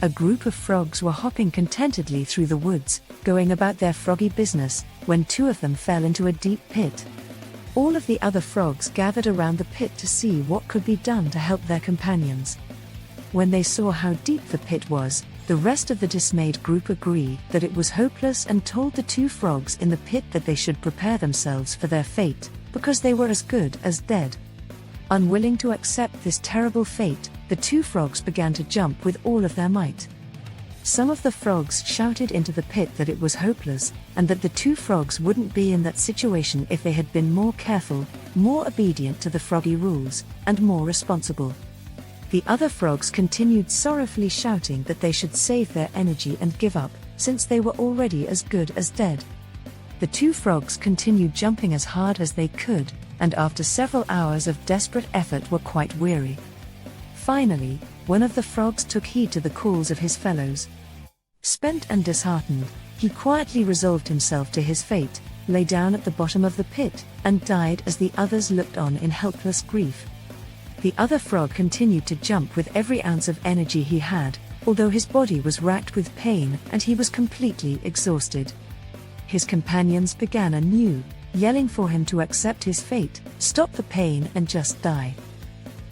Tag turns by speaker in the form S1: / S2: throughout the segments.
S1: A group of frogs were hopping contentedly through the woods, going about their froggy business, when two of them fell into a deep pit. All of the other frogs gathered around the pit to see what could be done to help their companions. When they saw how deep the pit was, the rest of the dismayed group agreed that it was hopeless and told the two frogs in the pit that they should prepare themselves for their fate, because they were as good as dead. Unwilling to accept this terrible fate, the two frogs began to jump with all of their might. Some of the frogs shouted into the pit that it was hopeless, and that the two frogs wouldn't be in that situation if they had been more careful, more obedient to the froggy rules, and more responsible. The other frogs continued sorrowfully shouting that they should save their energy and give up, since they were already as good as dead. The two frogs continued jumping as hard as they could, and after several hours of desperate effort were quite weary. Finally, one of the frogs took heed to the calls of his fellows. Spent and disheartened, he quietly resolved himself to his fate, lay down at the bottom of the pit, and died as the others looked on in helpless grief. The other frog continued to jump with every ounce of energy he had, although his body was racked with pain and he was completely exhausted. His companions began anew, yelling for him to accept his fate, stop the pain and just die.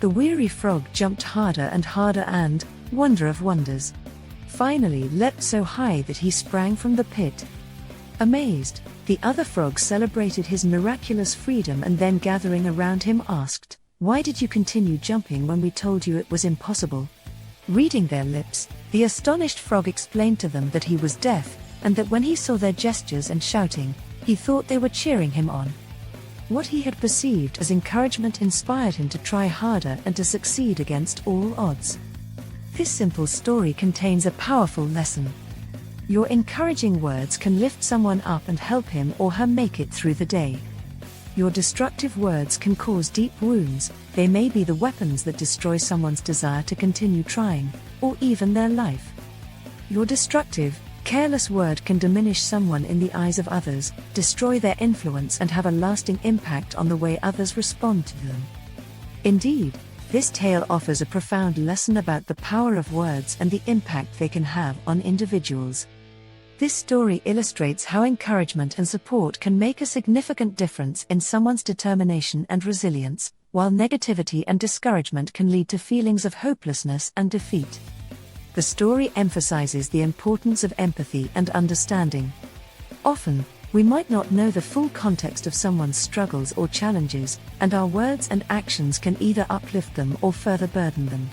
S1: The weary frog jumped harder and harder and, wonder of wonders, finally leapt so high that he sprang from the pit. Amazed, the other frogs celebrated his miraculous freedom and then gathering around him asked, "Why did you continue jumping when we told you it was impossible?" Reading their lips, the astonished frog explained to them that he was deaf, and that when he saw their gestures and shouting, he thought they were cheering him on. What he had perceived as encouragement inspired him to try harder and to succeed against all odds. This simple story contains a powerful lesson. Your encouraging words can lift someone up and help him or her make it through the day. Your destructive words can cause deep wounds. They may be the weapons that destroy someone's desire to continue trying, or even their life. Your destructive, careless word can diminish someone in the eyes of others, destroy their influence and have a lasting impact on the way others respond to them. Indeed, this tale offers a profound lesson about the power of words and the impact they can have on individuals. This story illustrates how encouragement and support can make a significant difference in someone's determination and resilience, while negativity and discouragement can lead to feelings of hopelessness and defeat. The story emphasizes the importance of empathy and understanding. Often, we might not know the full context of someone's struggles or challenges, and our words and actions can either uplift them or further burden them.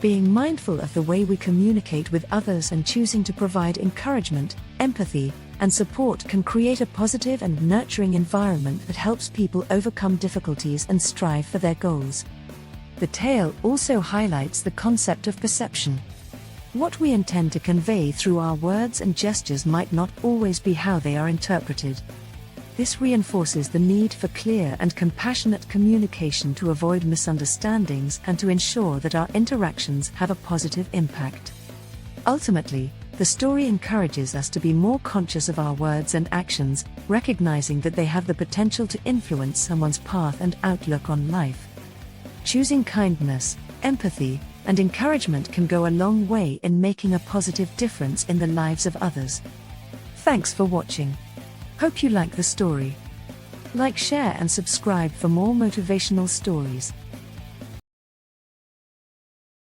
S1: Being mindful of the way we communicate with others and choosing to provide encouragement, empathy, and support can create a positive and nurturing environment that helps people overcome difficulties and strive for their goals. The tale also highlights the concept of perception. What we intend to convey through our words and gestures might not always be how they are interpreted. This reinforces the need for clear and compassionate communication to avoid misunderstandings and to ensure that our interactions have a positive impact. Ultimately, the story encourages us to be more conscious of our words and actions, recognizing that they have the potential to influence someone's path and outlook on life. Choosing kindness, empathy, and encouragement can go a long way in making a positive difference in the lives of others. Thanks for watching. Hope you like the story. Like, share and subscribe for more motivational stories.